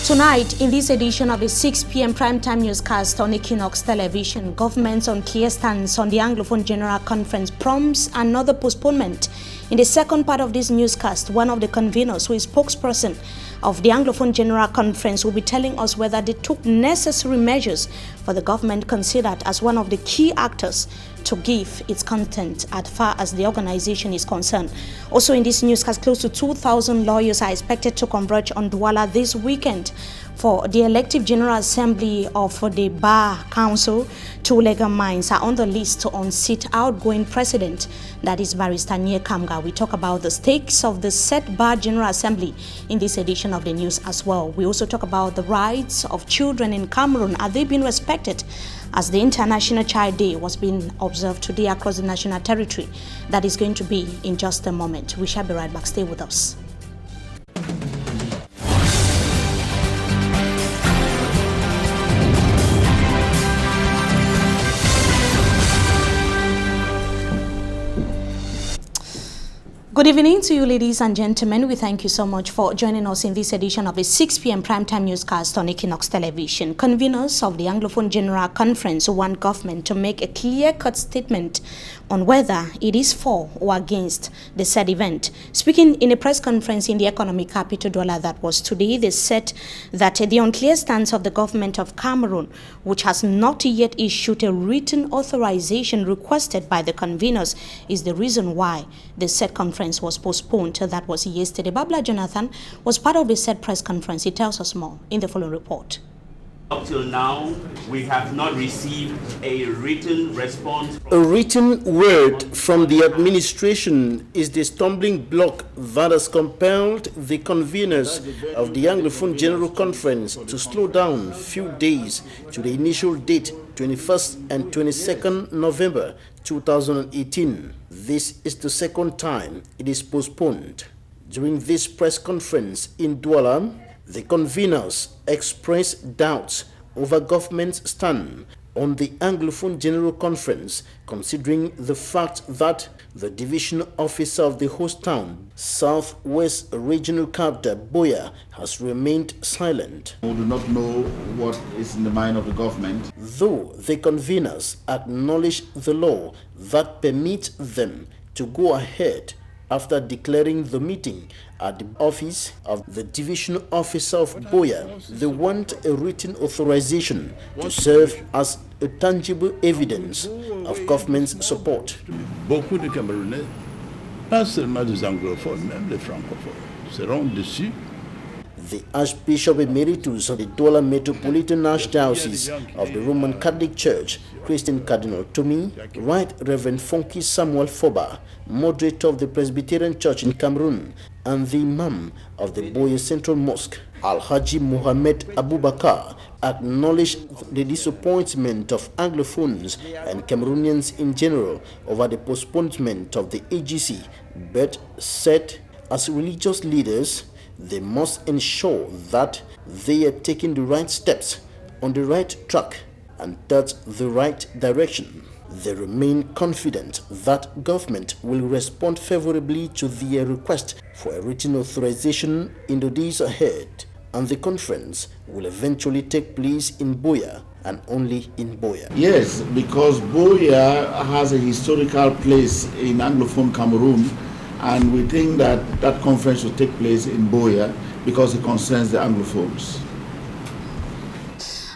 Tonight, in this edition of the 6 p.m. primetime newscast on Equinoxe television, government's unclear stance on the Anglophone General Conference prompts another postponement. In the second part of this newscast, one of the conveners, who is spokesperson of the Anglophone General Conference, will be telling us whether they took necessary measures for the government considered as one of the key actors to give its content as far as the organization is concerned. Also in this newscast, close to 2,000 lawyers are expected to converge on Douala this weekend for the elective General Assembly of the Bar Council. Two legal minds are on the list to unseat outgoing president, that is Barrister Nye Kamga. We talk about the stakes of the set Bar General Assembly in this edition of the news as well. We also talk about the rights of children in Cameroun. Are they being respected as the International Child Day was being observed today across the national territory? That is going to be in just a moment. We shall be right back. Stay with us. Good evening to you, ladies and gentlemen. We thank you so much for joining us in this edition of the 6 p.m. primetime newscast on Equinoxe television. Conveners of the Anglophone General Conference want government to make a clear-cut statement on whether it is for or against the said event. Speaking in a press conference in the economic capital Douala that was today, they said that the unclear stance of the government of Cameroun, which has not yet issued a written authorization requested by the conveners, is the reason why the said conference was postponed. That was yesterday. Babla Jonathan was part of the said press conference. He tells us more in the following report. Up till now, we have not received a written response. A written word from the administration is the stumbling block that has compelled the conveners of the Anglophone General Conference to slow down a few days to the initial date, 21st and 22nd November 2018. This is the second time it is postponed. During this press conference in Douala, the conveners expressed doubts over government's stand on the Anglophone General Conference, considering the fact that the division officer of the host town, Southwest Regional Capital, Boya, has remained silent. We do not know what is in the mind of the government. Though the conveners acknowledge the law that permits them to go ahead after declaring the meeting at the office of the division officer of Boya, they want a written authorization to serve as a tangible evidence of government's support. Beaucoup de Camerounais, pas seulement des anglophones, même les francophones, seront dessus. The Archbishop Emeritus of the Douala Metropolitan Archdiocese of the Roman Catholic Church, Christian Cardinal Tomi, Right Reverend Funky Samuel Foba, moderator of the Presbyterian Church in Cameroon, and the Imam of the Boye Central Mosque, Al-Haji Mohammed Abubakar, acknowledged the disappointment of Anglophones and Cameroonians in general over the postponement of the AGC, but said as religious leaders, they must ensure that they are taking the right steps on the right track and that's the right direction. They remain confident that government will respond favorably to their request for a written authorization in the days ahead, and the conference will eventually take place in Boya and only in Boya. Yes, because Boya has a historical place in Anglophone Cameroon, and we think that that conference will take place in Boya because it concerns the Anglophones.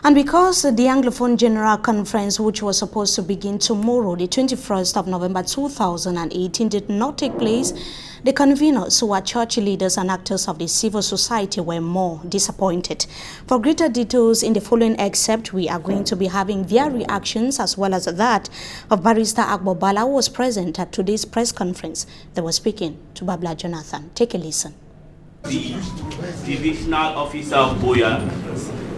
And because the Anglophone General Conference, which was supposed to begin tomorrow, the 21st of November 2018, did not take place, the conveners, who are church leaders and actors of the civil society, were more disappointed. For greater details in the following excerpt, we are going to be having their reactions as well as that of Barrister Agbobala, who was present at today's press conference. They were speaking to Babla Jonathan. Take a listen. The divisional officer of Boya,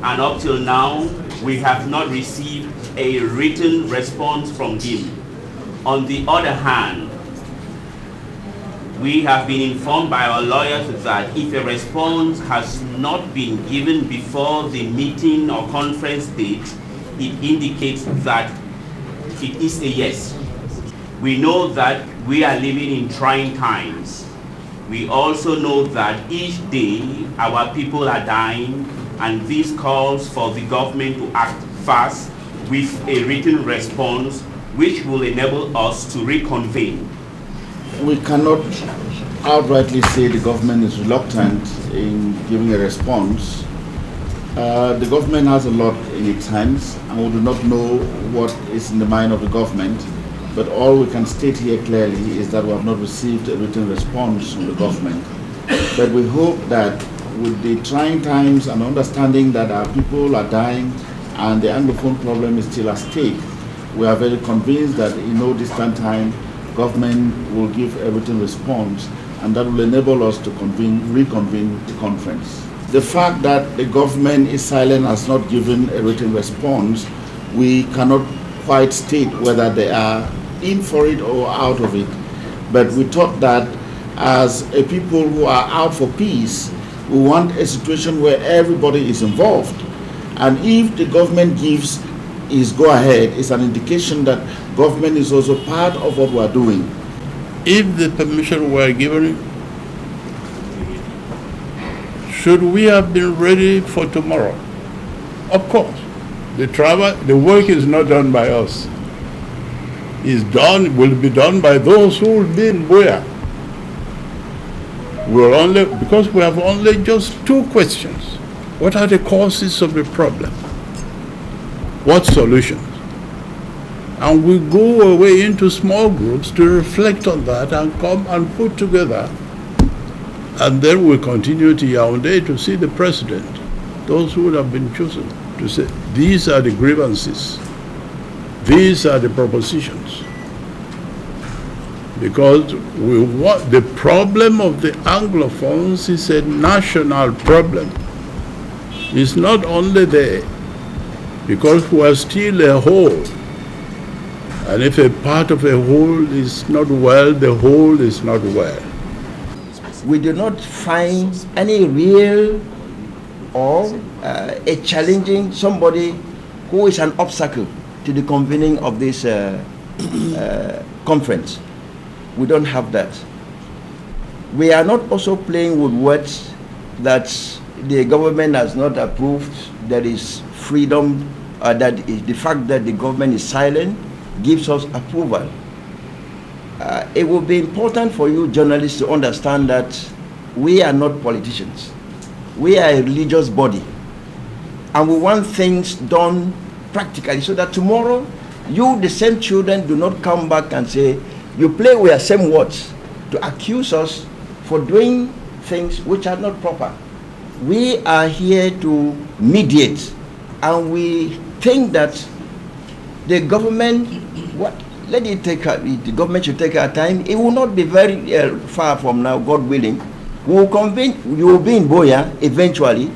and up till now, we have not received a written response from him. On the other hand, we have been informed by our lawyers that if a response has not been given before the meeting or conference date, it indicates that it is a yes. We know that we are living in trying times. We also know that each day our people are dying, and this calls for the government to act fast with a written response which will enable us to reconvene. We cannot outrightly say the government is reluctant in giving a response. The government has a lot in its hands, and we do not know what is in the mind of the government. But all we can state here clearly is that we have not received a written response from the government. But we hope that with the trying times and understanding that our people are dying and the Anglophone problem is still at stake, we are very convinced that in no distant time, government will give a written response, and that will enable us to reconvene the conference. The fact that the government is silent, has not given a written response, we cannot quite state whether they are in for it or out of it. But we thought that as a people who are out for peace, we want a situation where everybody is involved. And if the government gives its go-ahead, it's an indication that government is also part of what we're doing. If the permission were given, should we have been ready for tomorrow? Of course. The work is not done by us. Will be done by those who will be in Buea. Because we have only just two questions. What are the causes of the problem? What solutions? And we go away into small groups to reflect on that and come and put together. And then we continue to Yaoundé to see the president, those who would have been chosen, to say, these are the grievances, these are the propositions. Because the problem of the Anglophones is a national problem. It's not only there, because we are still a whole. And if a part of a whole is not well, the whole is not well. We do not find any real or a challenging somebody who is an obstacle to the convening of this conference. We don't have that. We are not also playing with words that the government has not approved. There is freedom, that is the fact that the government is silent gives us approval. It will be important for you journalists to understand that we are not politicians. We are a religious body, and we want things done practically so that tomorrow you, the same children, do not come back and say you play with the same words to accuse us for doing things which are not proper. We are here to mediate, and we think that the government, the government should take our time. It will not be very far from now, God willing. We will convene. You will be in Buea eventually.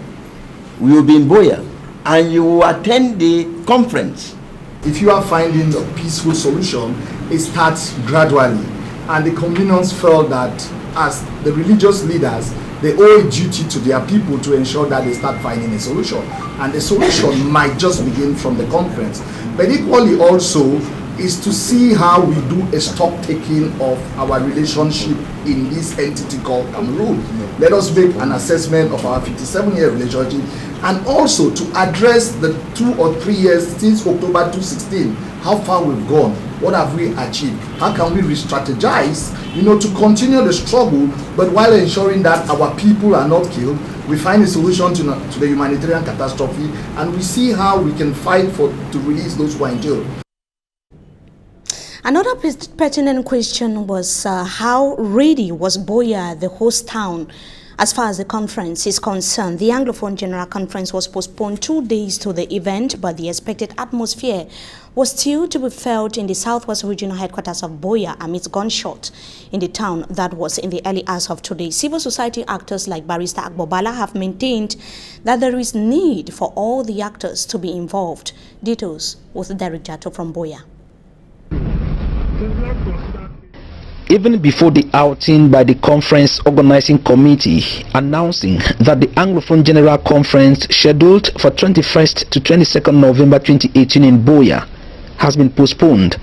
We will be in Buea, and you will attend the conference. If you are finding a peaceful solution, it starts gradually. And the conveners felt that as the religious leaders, they owe a duty to their people to ensure that they start finding a solution. And the solution might just begin from the conference. But equally also is to see how we do a stock taking of our relationship in this entity called Cameroon. Let us make an assessment of our 57-year relationship, and also to address the 2 or 3 years since October 2016, how far we've gone, what have we achieved, how can we re-strategize, to continue the struggle, but while ensuring that our people are not killed, we find a solution to the humanitarian catastrophe, and we see how we can fight to release those who are in jail. Another pertinent question was how ready was Buea, the host town, as far as the conference is concerned? The Anglophone General Conference was postponed 2 days to the event, but the expected atmosphere was still to be felt in the Southwest Regional Headquarters of Buea amidst gunshots in the town that was in the early hours of today. Civil society actors like Barrister Agbobala have maintained that there is need for all the actors to be involved. Details with Derek Jato from Buea. Even before the outing by the conference organizing committee announcing that the Anglophone General Conference scheduled for 21st to 22nd November 2018 in Buea has been postponed,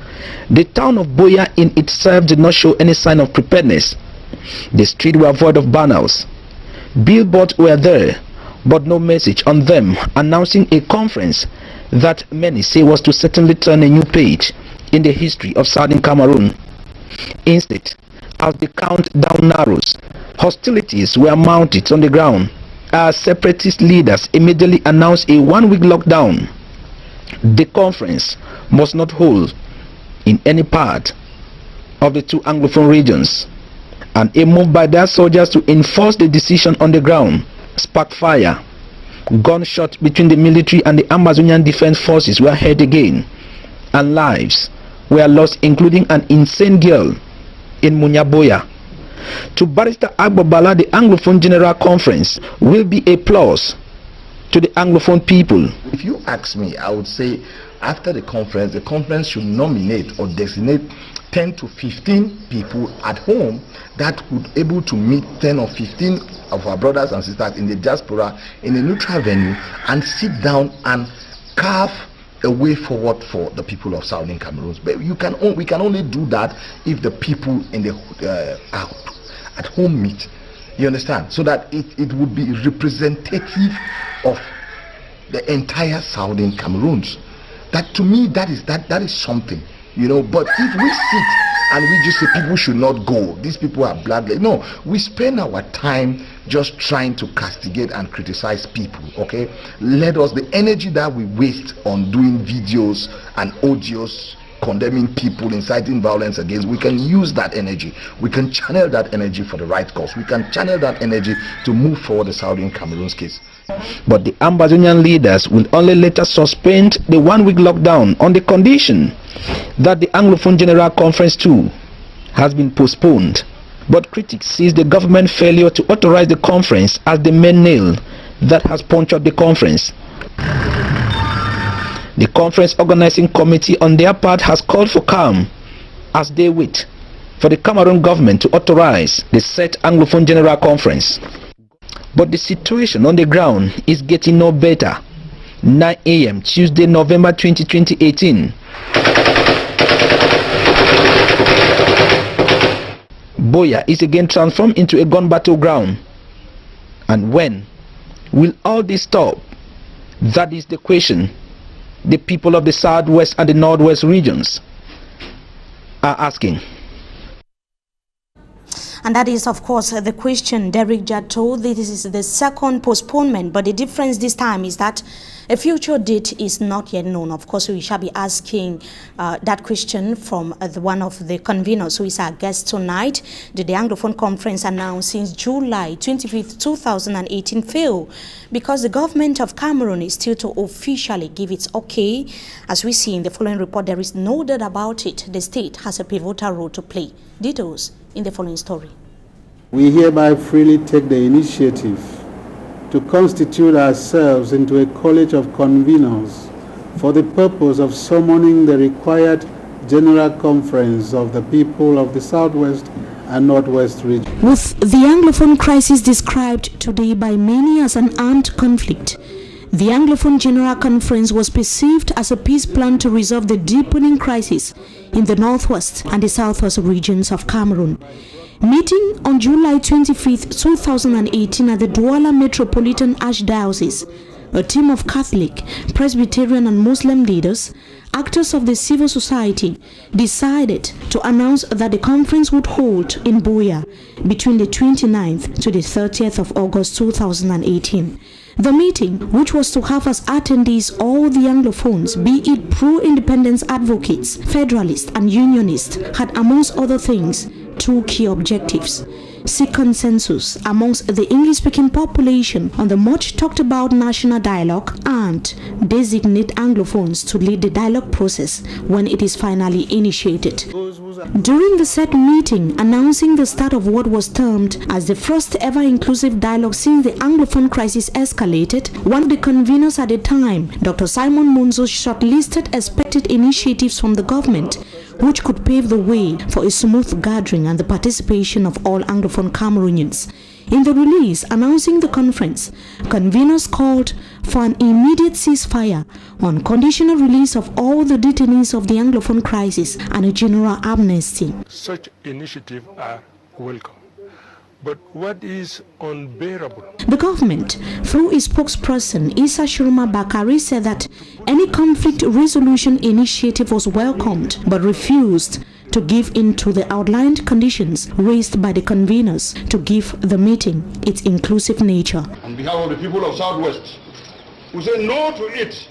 the town of Buea in itself did not show any sign of preparedness. The streets were void of banners. Billboards were there, but no message on them announcing a conference that many say was to certainly turn a new page in the history of Southern Cameroon. Instead, as the countdown narrows, hostilities were mounted on the ground as separatist leaders immediately announced a one-week lockdown. The conference must not hold in any part of the two Anglophone regions, and a move by their soldiers to enforce the decision on the ground sparked fire. Gunshots between the military and the Amazonian Defense Forces were heard again, and lives were lost, including an insane girl in Munyaboya. To Barrister Agbabala, the Anglophone General Conference will be a plus to the Anglophone people. If you ask me, I would say after the conference should nominate or designate 10 to 15 people at home that would able to meet 10 or 15 of our brothers and sisters in the diaspora in a neutral venue and sit down and carve a way forward for the people of Southern Cameroon. But we can only do that if the people in the at home meet. You understand? So that it would be representative of the entire Southern Cameroons. That to me that is something, you know. But if we sit and we just say people should not go, these people are bloodless. No, we spend our time just trying to castigate and criticize people. Okay, let us, the energy that we waste on doing videos and audios condemning people, inciting violence against, we can use that energy, we can channel that energy for the right cause, we can channel that energy to move forward the Southern Cameroon's case. But the Amazonian leaders will only later suspend the one-week lockdown on the condition that the Anglophone General Conference too has been postponed. But critics sees the government failure to authorize the conference as the main nail that has punctured the conference. The conference organizing committee on their part has called for calm as they wait for the Cameroon government to authorize the set Anglophone General Conference. But the situation on the ground is getting no better. 9 a.m. Tuesday, November 20, 2018. Boya is again transformed into a gun battleground. And when will all this stop? That is the question the people of the Southwest and the Northwest regions are asking. And that is, of course, the question Derek Jato. This is the second postponement, but the difference this time is that a future date is not yet known. Of course, we shall be asking that question from one of the conveners who is our guest tonight. Did the Anglophone Conference announced since July 25th, 2018 fail because the government of Cameroon is still to officially give its okay? As we see in the following report, there is no doubt about it. The state has a pivotal role to play. Details in the following story. We hereby freely take the initiative to constitute ourselves into a college of conveners for the purpose of summoning the required General Conference of the people of the Southwest and Northwest region. With the Anglophone crisis described today by many as an armed conflict, the Anglophone General Conference was perceived as a peace plan to resolve the deepening crisis in the Northwest and the Southwest regions of Cameroon. Meeting on July 25th, 2018 at the Douala Metropolitan Archdiocese, a team of Catholic, Presbyterian and Muslim leaders, actors of the civil society, decided to announce that the conference would hold in Boya between the 29th to the 30th of August 2018. The meeting, which was to have as attendees all the Anglophones, be it pro-independence advocates, federalists and unionists, had amongst other things two key objectives: seek consensus amongst the English-speaking population on the much talked about national dialogue and designate Anglophones to lead the dialogue process when it is finally initiated. During the said meeting, announcing the start of what was termed as the first ever inclusive dialogue since the Anglophone crisis escalated, one of the conveners at the time, Dr. Simon Munzo, shortlisted expected initiatives from the government which could pave the way for a smooth gathering and the participation of all Anglophone Cameroonians. In the release announcing the conference, conveners called for an immediate ceasefire on conditional release of all the detainees of the Anglophone crisis and a general amnesty. Such initiatives are welcome. But what is unbearable? The government, through its spokesperson Issa Shuruma Bakari, said that any conflict resolution initiative was welcomed but refused to give in to the outlined conditions raised by the conveners to give the meeting its inclusive nature. On behalf of the people of Southwest, we say no to it.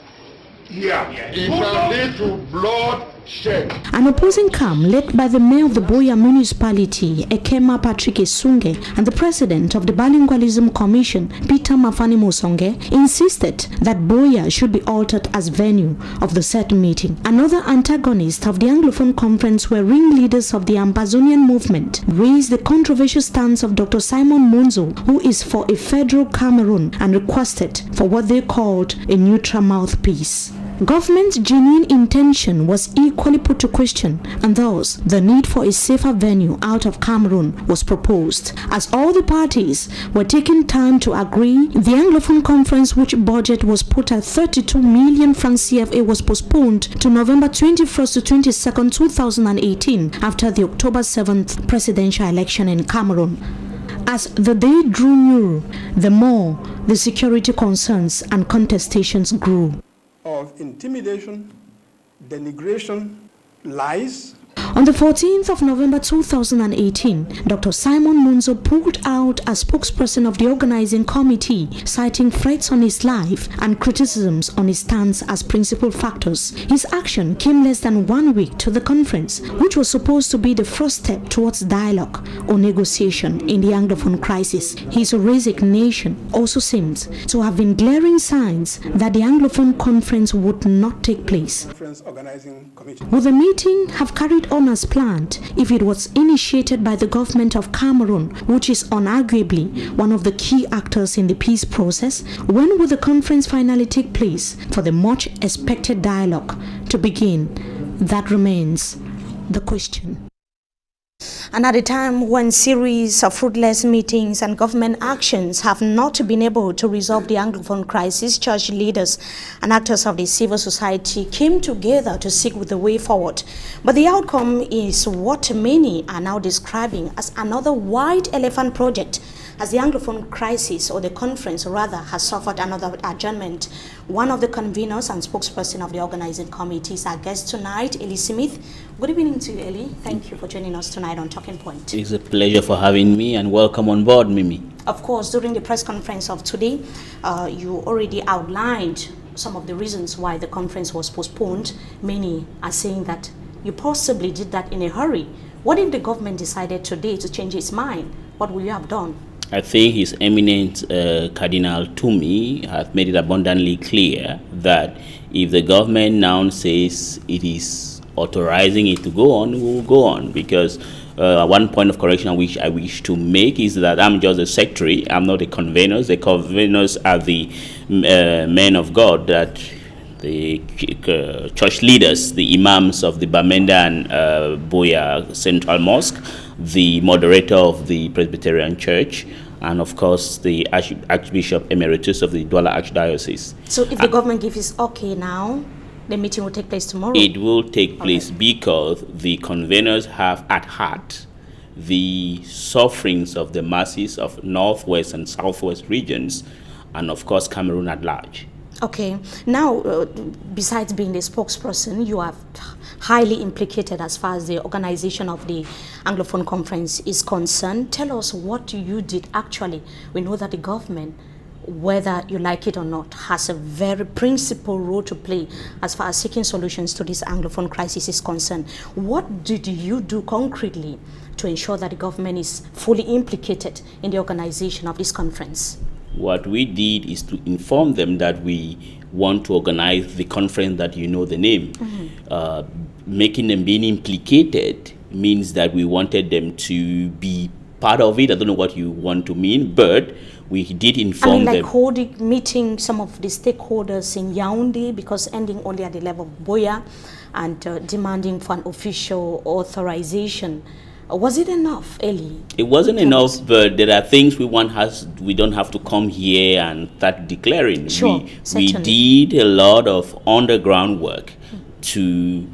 Here, it shall lead to bloodshed. An opposing camp led by the mayor of the Boya municipality, Ekema Patrick Esunge, and the president of the Bilingualism Commission, Peter Mafani Musonge, insisted that Boya should be altered as venue of the said meeting. Another antagonist of the Anglophone conference, where ringleaders of the Ambazonian movement raised the controversial stance of Dr. Simon Munzo, who is for a federal Cameroun, and requested for what they called a neutral mouthpiece. Government's genuine intention was equally put to question, and thus the need for a safer venue out of Cameroun was proposed. As all the parties were taking time to agree, the Anglophone conference, which budget was put at 32 million francs CFA, was postponed to November 21st to 22nd, 2018, after the October 7th presidential election in Cameroon. As the day drew near, the more the security concerns and contestations grew. Of intimidation, denigration, lies. On the 14th of November 2018, Dr. Simon Munzo pulled out as spokesperson of the organizing committee, citing threats on his life and criticisms on his stance as principal factors. His action came less than 1 week to the conference, which was supposed to be the first step towards dialogue or negotiation in the Anglophone crisis. His resignation also seems to have been glaring signs that the Anglophone conference would not take place. Would the meeting have carried on as planned if it was initiated by the government of Cameroun, which is unarguably one of the key actors in the peace process? When will the conference finally take place for the much expected dialogue to begin? That remains the question. And at a time when series of fruitless meetings and government actions have not been able to resolve the Anglophone crisis, church leaders and actors of the civil society came together to seek the way forward. But the outcome is what many are now describing as another white elephant project, as the Anglophone crisis, or the conference rather, has suffered another adjournment. One of the conveners and spokesperson of the organizing committee is our guest tonight, Eli Smith. Good evening to you, Eli. Thank you for joining us tonight on Talking Point. It's a pleasure for having me, and welcome on board, Mimi. Of course, during the press conference of today, you already outlined some of the reasons why the conference was postponed. Many are saying that you possibly did that in a hurry. What if the government decided today to change its mind? What would you have done? I think His Eminence Cardinal Toomey has made it abundantly clear that if the government now says it is authorizing it to go on, we will go on. Because one point of correction which I wish to make is that I'm just a secretary. I'm not a convener. The conveners are the men of God, that the church leaders, the imams of the Bamenda and Boya Central Mosque, the moderator of the Presbyterian Church, and of course the Archbishop Emeritus of the Douala Archdiocese. So if the government gives its okay now, the meeting will take place tomorrow? It will take place because the conveners have at heart the sufferings of the masses of Northwest and Southwest regions, and of course Cameroon at large. Okay. Now, besides being the spokesperson, you are highly implicated as far as the organization of the Anglophone conference is concerned. Tell us what you did actually. We know that the government, whether you like it or not, has a very principal role to play as far as seeking solutions to this Anglophone crisis is concerned. What did you do concretely to ensure that the government is fully implicated in the organization of this conference? What we did is to inform them that we want to organize the conference that you know the name. Making them being implicated means that we wanted them to be part of it. I don't know what you want to mean, but we did inform them. Holding meeting some of the stakeholders in Yaoundé, because ending only at the level of Boya, and demanding for an official authorization. Was it enough, Eli? It wasn't enough, but there are things we don't have to come here and start declaring. Sure, we did a lot of underground work to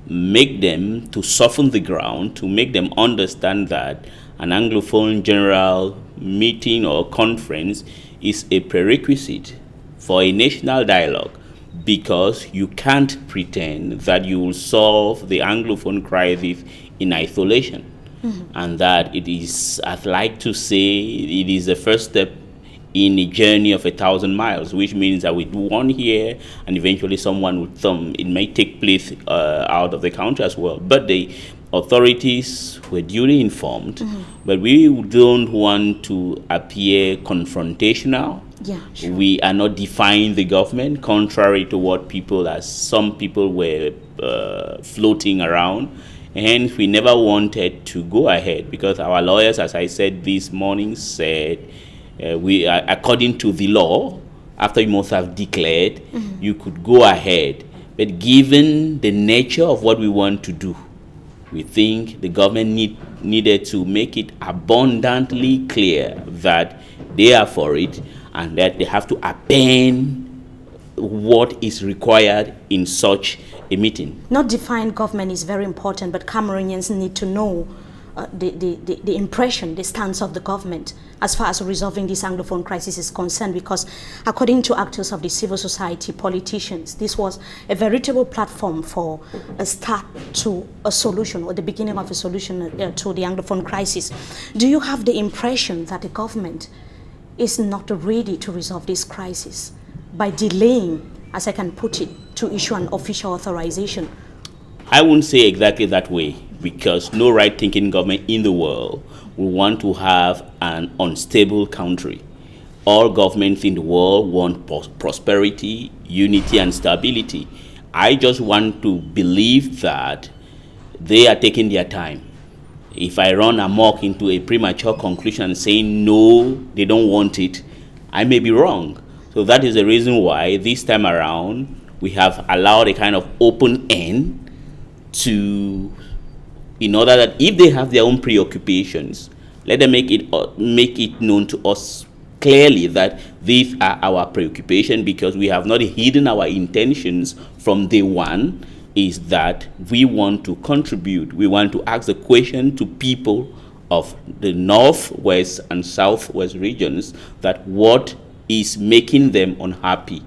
make them, to soften the ground, to make them understand that an Anglophone general meeting or conference is a prerequisite for a national dialogue, because you can't pretend that you will solve the Anglophone crisis in isolation. And that it is, I'd like to say, it is the first step in a journey of 1,000 miles, which means that we do one here and eventually someone would come. It may take place out of the country as well. But the authorities were duly informed, but we don't want to appear confrontational. Yeah, sure. We are not defying the government, contrary to what some people were floating around. Hence, we never wanted to go ahead, because our lawyers, as I said this morning, said we are, according to the law, after you must have declared, you could go ahead. But given the nature of what we want to do, we think the government needed to make it abundantly clear that they are for it and that they have to append what is required in such a meeting. Not defined government is very important, but Cameroonians need to know the impression, the stance of the government as far as resolving this Anglophone crisis is concerned, because according to actors of the civil society, politicians, this was a veritable platform for a start to a solution, or the beginning of a solution to the Anglophone crisis. Do you have the impression that the government is not ready to resolve this crisis by delaying, as I can put it, to issue an official authorization? I wouldn't say exactly that way, because no right-thinking government in the world will want to have an unstable country. All governments in the world want prosperity, unity, and stability. I just want to believe that they are taking their time. If I run amok into a premature conclusion saying no, they don't want it, I may be wrong. So that is the reason why this time around we have allowed a kind of open end in order that if they have their own preoccupations, let them make it known to us clearly that these are our preoccupations, because we have not hidden our intentions from day one, is that we want to contribute. We want to ask the question to people of the northwest and southwest regions that what is making them unhappy,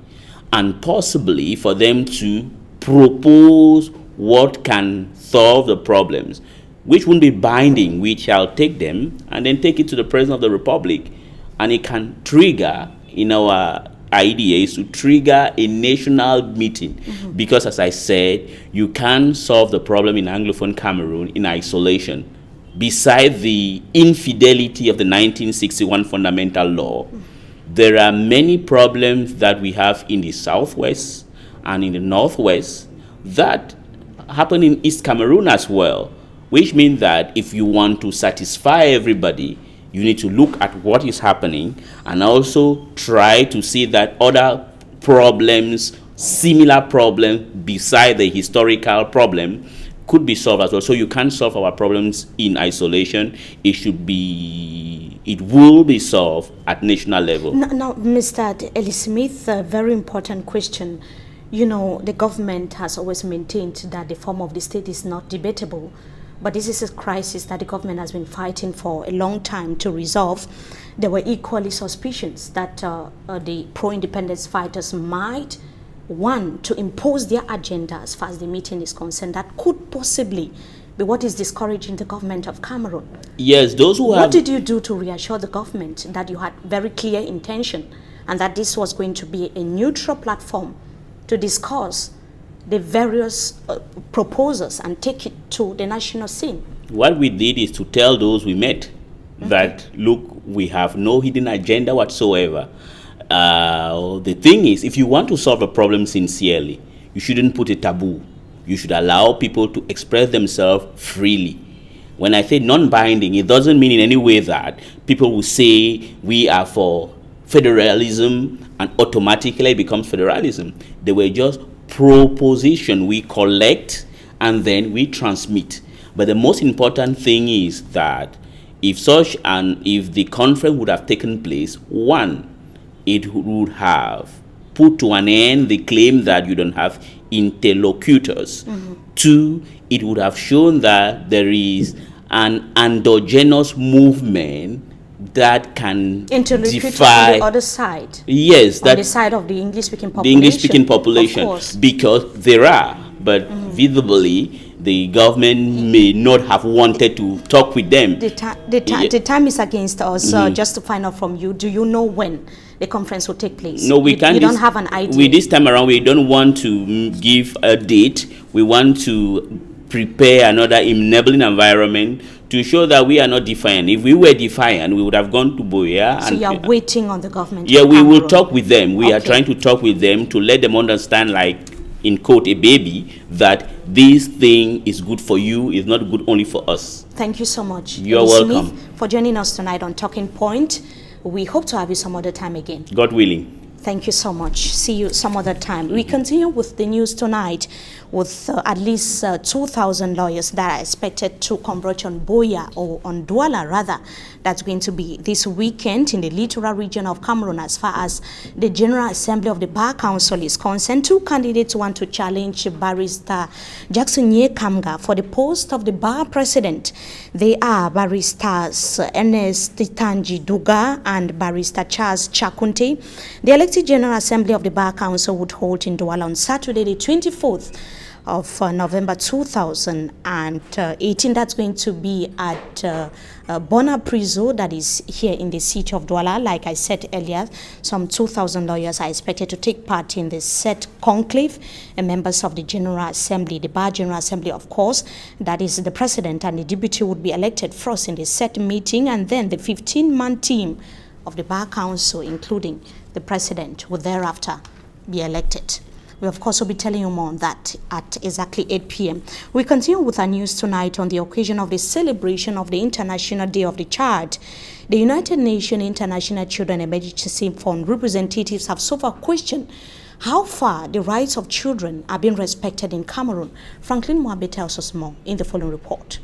and possibly for them to propose what can solve the problems, which won't be binding. We shall take them and then take it to the President of the Republic, and it can trigger, in our ideas, to trigger a national meeting. Because as I said, you can't solve the problem in Anglophone Cameroon in isolation. Besides the infidelity of the 1961 fundamental law, there are many problems that we have in the southwest and in the northwest that happen in East Cameroon as well, which means that if you want to satisfy everybody, you need to look at what is happening and also try to see that other problems, similar problems beside the historical problem, could be solved as well. So you can't solve our problems in isolation. It will be solved at national level. Now, Mr. Eli Smith, a very important question. You know, the government has always maintained that the form of the state is not debatable, but this is a crisis that the government has been fighting for a long time to resolve. There were equally suspicions that the pro-independence fighters might want to impose their agenda as far as the meeting is concerned. That could possibly be what is discouraging the government of Cameroon. Yes, those who have... What did you do to reassure the government that you had very clear intention and that this was going to be a neutral platform to discuss the various proposals and take it to the national scene? What we did is to tell those we met that, look, we have no hidden agenda whatsoever. The thing is, if you want to solve a problem sincerely, you shouldn't put a taboo. You should allow people to express themselves freely. When I say non-binding, it doesn't mean in any way that people will say we are for federalism and automatically it becomes federalism. They were just proposition we collect and then we transmit. But the most important thing is that if the conference would have taken place, one, it would have put to an end the claim that you don't have interlocutors. Two, it would have shown that there is an endogenous movement that can defy on the other side. Yes, on the side of the English-speaking population. The English-speaking population, because there are, but visibly the government may not have wanted to talk with them. The time is against us. Just to find out from you, do you know when the conference will take place? No, we can't. You don't have an idea. With this time around, we don't want to give a date. We want to prepare another enabling environment to show that we are not defiant. If we were defiant, we would have gone to Boya. So you are waiting on the government? Yeah, we will talk with them. We are trying to talk with them to let them understand, like, in quote, a baby, that this thing is good for you, is not good only for us. Thank you so much. You're welcome. Smith, for joining us tonight on Talking Point. We hope to have you some other time again. God willing. Thank you so much. See you some other time. We continue with the news tonight with at least 2,000 lawyers that are expected to converge on Boya, or on Douala rather. That's going to be this weekend in the littoral region of Cameroun. As far as the General Assembly of the Bar Council is concerned, 2 candidates want to challenge Barrister Jackson Kamga for the post of the Bar President. They are Barristers Ernest Titanji Duga and Barrister Charles Chakunte. The elected General Assembly of the Bar Council would hold in Douala on Saturday, the 24th of November 2018. That's going to be at Bona Priso, that is here in the city of Douala. Like I said earlier, some 2,000 lawyers are expected to take part in the set conclave, and members of the General Assembly, the Bar General Assembly, of course, that is the president and the deputy, would be elected first in the set meeting, and then the 15-man team of the Bar Council, including the president, would thereafter be elected. We, of course, will be telling you more on that at exactly 8 p.m. We continue with our news tonight on the occasion of the celebration of the International Day of the Child. The United Nations International Children Emergency Fund representatives have so far questioned how far the rights of children are being respected in Cameroon. Franklin Moabe tells us more in the following report.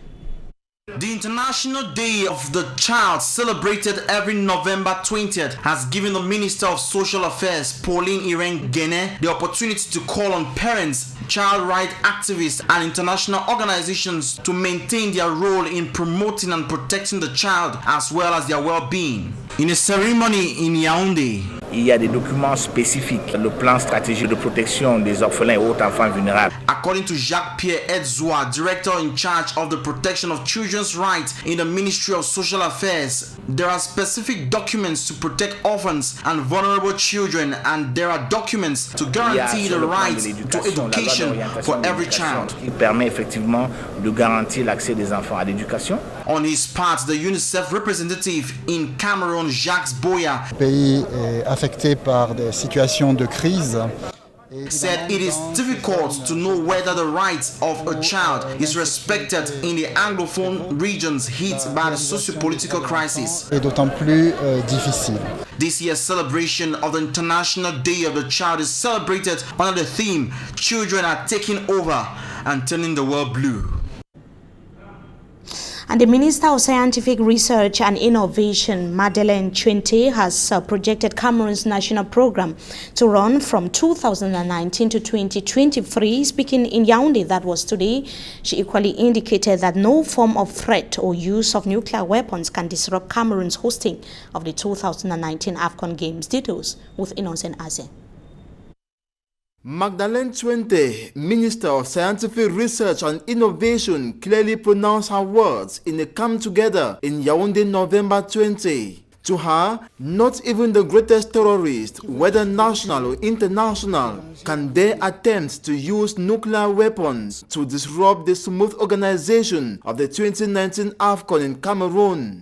The International Day of the Child, celebrated every November 20th, has given the Minister of Social Affairs, Pauline Irene Guéné, the opportunity to call on parents, child rights activists, and international organizations to maintain their role in promoting and protecting the child as well as their well-being. In a ceremony in Yaoundé, il y a des documents spécifiques, le plan stratégique de protection des orphelins et autres enfants vulnérables. According to Jacques-Pierre Edzoua, director in charge of the protection of children's rights in the Ministry of Social Affairs, there are specific documents to protect orphans and vulnerable children, and there are documents to guarantee the right to education for every child. Il permet effectivement de garantir l'accès des enfants à l'éducation. On his part, the UNICEF representative in Cameroun, Jacques Boya, pays affecté par des situations de crise, said it is difficult to know whether the rights of a child is respected in the Anglophone regions hit by the socio-political crisis. Et d'autant plus difficile. This year's celebration of the International Day of the Child is celebrated under the theme, Children are taking over and turning the world blue. And the Minister of Scientific Research and Innovation, Madeleine Chuente, has projected Cameroon's national program to run from 2019 to 2023. Speaking in Yaoundé, that was today, she equally indicated that no form of threat or use of nuclear weapons can disrupt Cameroon's hosting of the 2019 AFCON Games. Details with Innocent Aze. Madeleine Chuente, Minister of Scientific Research and Innovation, clearly pronounced her words in a come-together in Yaoundé, November 20. To her, not even the greatest terrorist, whether national or international, can dare attempt to use nuclear weapons to disrupt the smooth organization of the 2019 AFCON in Cameroon.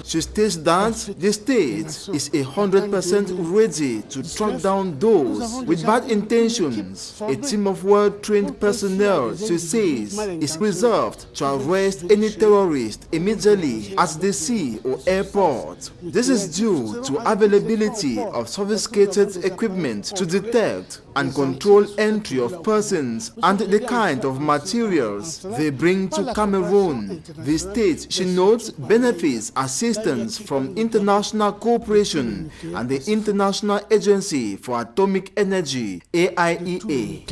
She states that the state is 100% ready to track down those with bad intentions. A team of well-trained personnel, she says, is reserved to arrest any terrorist immediately at the sea or airport. This is due to availability of sophisticated equipment to detect and control entry of persons and the kind of materials they bring to Cameroon. The state, she notes, benefits assistance from international cooperation and the International Agency for Atomic Energy, AIEA.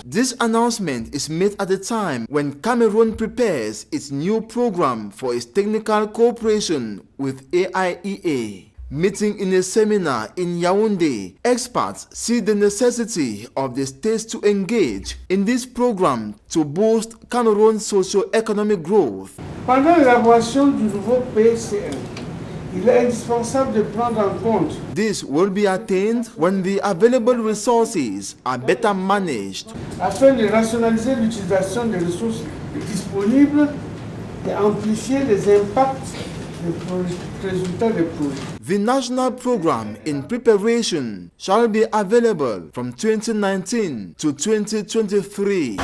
This announcement is made at a time when Cameroon prepares its new program for its technical cooperation with AIEA. Meeting in a seminar in Yaoundé, experts see the necessity of the states to engage in this program to boost Cameroon's socio-economic growth. Pendant l'élaboration du nouveau PCN, il est indispensable de prendre en compte. This will be attained when the available resources are better managed. Afin de rationaliser l'utilisation des ressources disponibles et amplifier les impacts des résultats des projets. The national program in preparation shall be available from 2019 to 2023.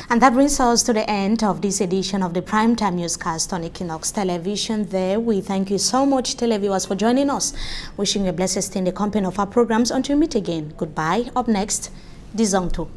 And that brings us to the end of this edition of the Primetime Newscast on Equinoxe Television. There, we thank you so much, televiewers, for joining us. Wishing you a blessed stay in the company of our programs. Until we meet again, goodbye. Up next, Dizongto.